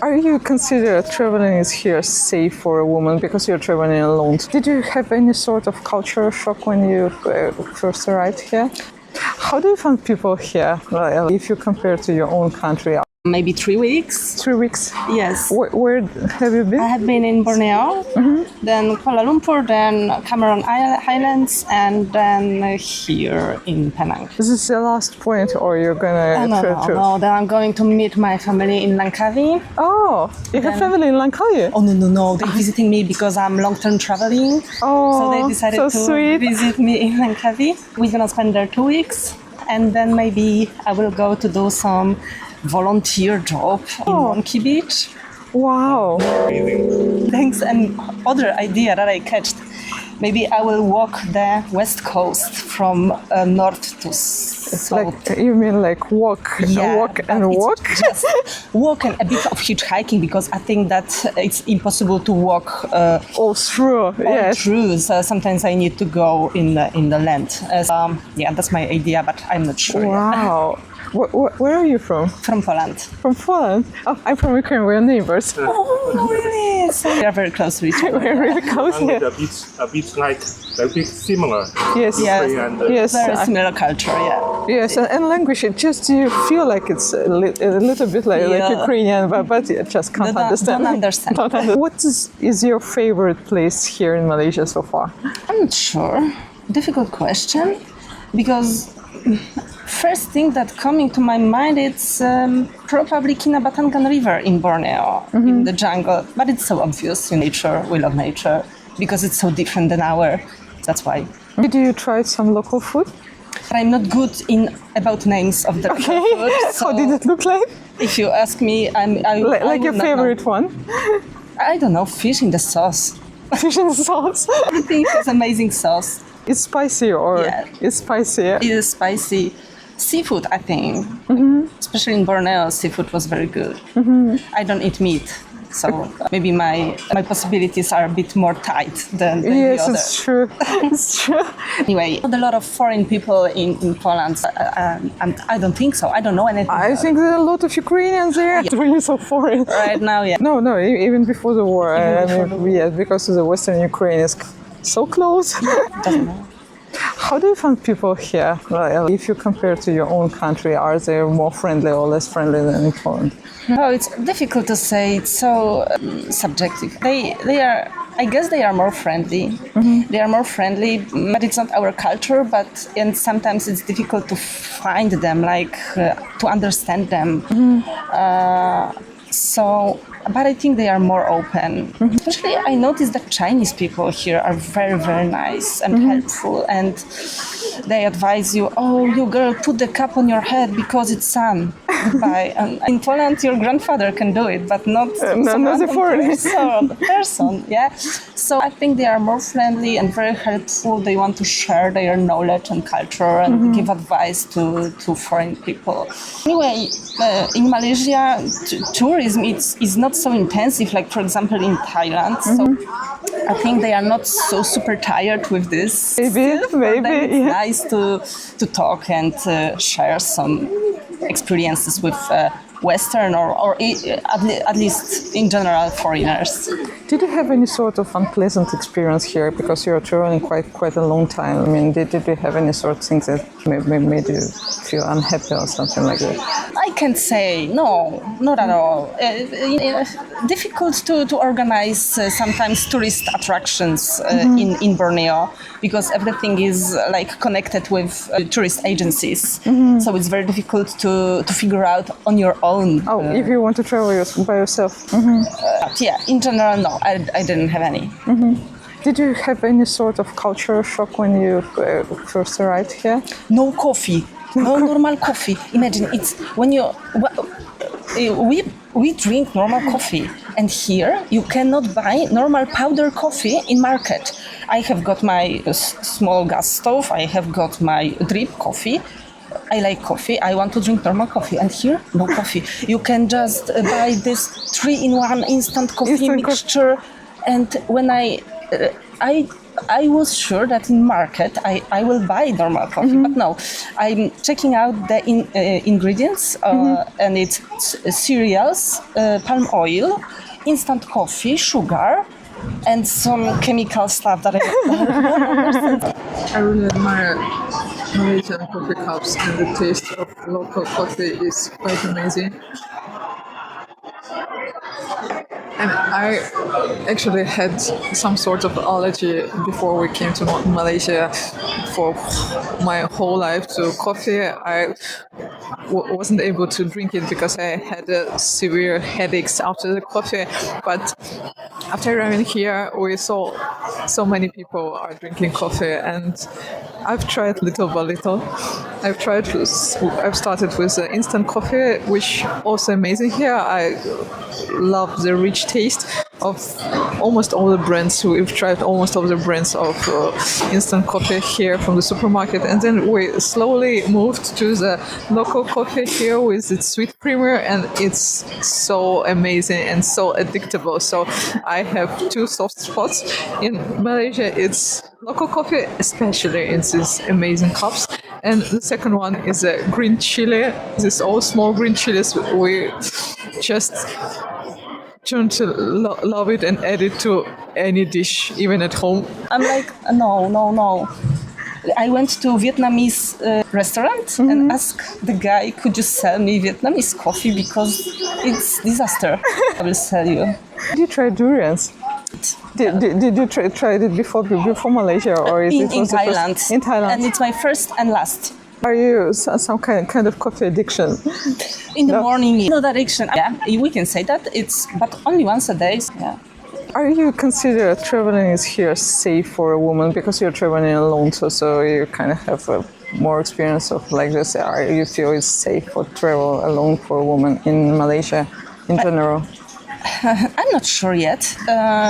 Are you consider traveling is here safe for a woman because you're traveling alone? Did you have any sort of cultural shock when you first arrived here? How do you find people here, if you compare to your own country? Maybe 3 weeks. 3 weeks? Yes. Where have you been? I have been in Borneo, then Kuala Lumpur, then Cameron Highlands, and then here in Penang. Is this the last point, or you're gonna? No. Then I'm going to meet my family in Langkawi. Oh, you have family in Langkawi? Oh no! They're visiting me because I'm long-term traveling. Oh, so they decided so to sweet. visit me in Langkawi. We're gonna spend there 2 weeks, and then maybe I will go to do some volunteer job in Monkey Beach. Wow. Thanks. And other idea that I catched, maybe I will walk the west coast from north to south. Like, you mean like walk, walk and walk? Just walk and a bit of hitchhiking, because I think that it's impossible to walk all through. Yes. through. So sometimes I need to go in the land. Yeah, that's my idea, but I'm not sure yet. Wow. Where are you from? From Poland. From Poland? Oh, I'm from Ukraine. We're neighbors. Oh, really? So we are very close to each other. We're really close here. A bit like a bit similar. Yes. Yes. Yes. Very similar culture, yeah. Yes, and language, it just you feel like it's a little bit like Ukrainian, but you just can't understand. Don't understand. What is your favorite place here in Malaysia so far? I'm not sure. Difficult question, because first thing that coming to my mind it's probably Kinabatangan River in Borneo, in the jungle. But it's so obvious in nature. We love nature because it's so different than our. That's why. Did you try some local food? I'm not good about names of the local food. So how did it look like? if you ask me, I Like your would not favorite know. one? I don't know. Fish in the sauce. Fish and sauce. I think it's amazing sauce. It's spicy or it's spicy? It is spicy. Seafood, I think, especially in Borneo, seafood was very good. I don't eat meat, so maybe my possibilities are a bit more tight than the Yes, other. it's true. It's true. Anyway, a lot of foreign people in Poland, and I don't think so. I don't know anything. I think there are a lot of Ukrainians there. It's really so foreign. Right now, yeah. No, even before the war. Because the Western Ukraine is so close. Doesn't matter. How do you find people here? If you compare to your own country, are they more friendly or less friendly than in Poland? Oh, it's difficult to say. It's so subjective. They are. I guess they are more friendly. They are more friendly, but it's not our culture. And sometimes it's difficult to find them, to understand them. But I think they are more open. Especially, I noticed that Chinese people here are very, very nice and helpful, and they advise you, "Oh, you girl, put the cap on your head because it's sun." And in Poland, your grandfather can do it, but not not the foreigner person. Yeah. So I think they are more friendly and very helpful. They want to share their knowledge and culture and give advice to foreign people. Anyway, in Malaysia, tourism is not so intensive, like for example in Thailand. So I think they are not so super tired with this. Maybe, It's nice to talk and share some experiences with Western or at least in general foreigners. Did you have any sort of unpleasant experience here because you're traveling quite a long time? I mean, did you have any sort of things that made you feel unhappy or something like that? I can't say no, not at all. Difficult to organize sometimes tourist attractions in Borneo because everything is connected with tourist agencies. So it's very difficult to figure out on your own. Oh, if you want to travel by yourself. But yeah, in general, no, I didn't have any. Did you have any sort of cultural shock when you first arrived here? No coffee, no normal coffee. Imagine it's when we drink normal coffee, and here you cannot buy normal powder coffee in market. I have got my small gas stove. I have got my drip coffee. I like coffee. I want to drink normal coffee, and here no coffee. You can just buy this 3-in-1 instant coffee mixture. And when I I was sure that in market I will buy normal coffee, but no, I'm checking out the ingredients, and it's cereals, palm oil, instant coffee, sugar, and some chemical stuff that I don't understand. I really admire Malaysian coffee cups, and the taste of local coffee is quite amazing. And I actually had some sort of allergy before we came to Malaysia. For my whole life to coffee, I wasn't able to drink it because I had severe headaches after the coffee. But after arriving here, we saw so many people are drinking coffee, and I've tried little by little. I've started with instant coffee, which also amazing here. I love the rich taste of almost all the brands. We've tried almost all the brands of instant coffee here from the supermarket, and then we slowly moved to the local coffee here with its sweet creamer, and it's so amazing and so addictable. So I have two soft spots. In Malaysia, it's local coffee, especially in these amazing cups. And the second one is a green chili. These all small green chilies, we just turned to love it and add it to any dish, even at home. I'm like, no. I went to a Vietnamese restaurant and asked the guy, could you sell me Vietnamese coffee because it's disaster. I will sell you. Did you try durians? Did you try it before Malaysia, or is it in Thailand? In Thailand, and it's my first and last. Are you some kind of coffee addiction? In the morning, no addiction. Yeah, we can say that. But only once a day. Yeah. Are you consider traveling is here safe for a woman because you're traveling alone, so you kind of have a more experience of like this? Are you feel it's safe for travel alone for a woman in Malaysia in general? I'm not sure yet.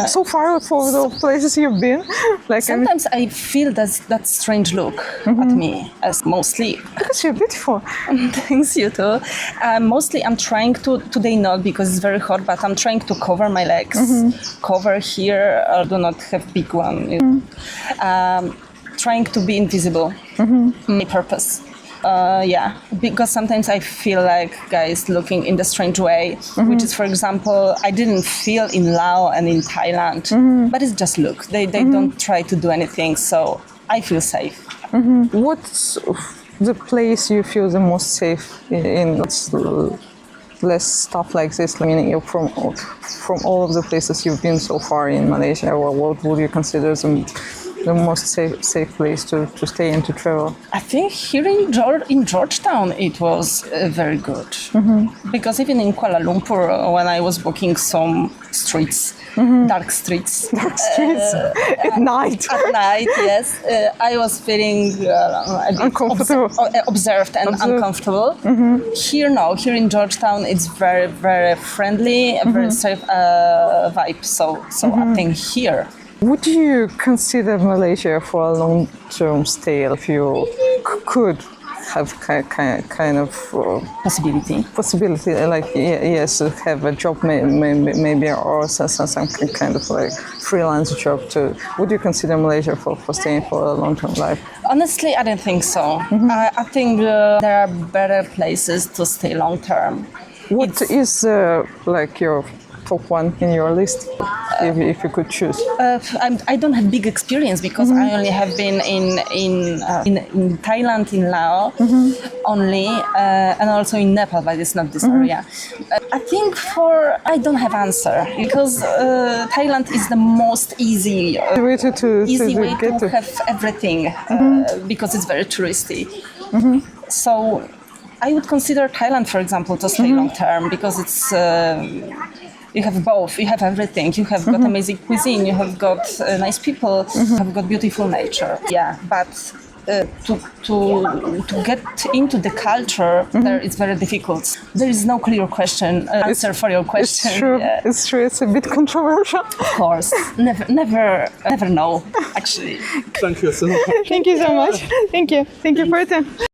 So far for the places you've been, like sometimes I feel that strange look at me, as mostly because you're beautiful. Thanks, you too. Mostly I'm trying to, today not because it's very hot, but I'm trying to cover my legs, cover here, or do not have big one. Trying to be invisible, my purpose. Because sometimes I feel like guys looking in the strange way, which is, for example, I didn't feel in Laos and in Thailand, but it's just look. They don't try to do anything, so I feel safe. What's the place you feel the most safe in? Less stuff like this. I mean, you're from all of the places you've been so far in Malaysia, what would you consider the most safe place to stay and to travel? I think here in Georgetown it was very good. Because even in Kuala Lumpur, when I was walking some streets, dark streets at night. At night, yes, I was feeling a bit uncomfortable, observed and uncomfortable. Here in Georgetown, it's very, very friendly, a very safe vibe. So I think here. Would you consider Malaysia for a long-term stay if you could have kind of possibility, like yes, have a job maybe or some kind of like freelance job too? Would you consider Malaysia for staying for a long-term life? Honestly, I don't think so. I think there are better places to stay long-term. What is like your top one in your list, if you could choose? I don't have big experience because I only have been in Thailand, in Laos only, and also in Nepal, but it's not this area. I think I don't have answer because Thailand is the most easy way to have everything because it's very touristy. So I would consider Thailand, for example, to stay long term because it's. You have both. You have everything. You have got amazing cuisine. You have got nice people. You have got beautiful nature. Yeah, but to get into the culture, there it's very difficult. There is no clear answer for your question. It's true. Yeah. It's true. It's a bit controversial. Of course, never know. Actually. Thank you so much. Thank you so much. Thank you for your time.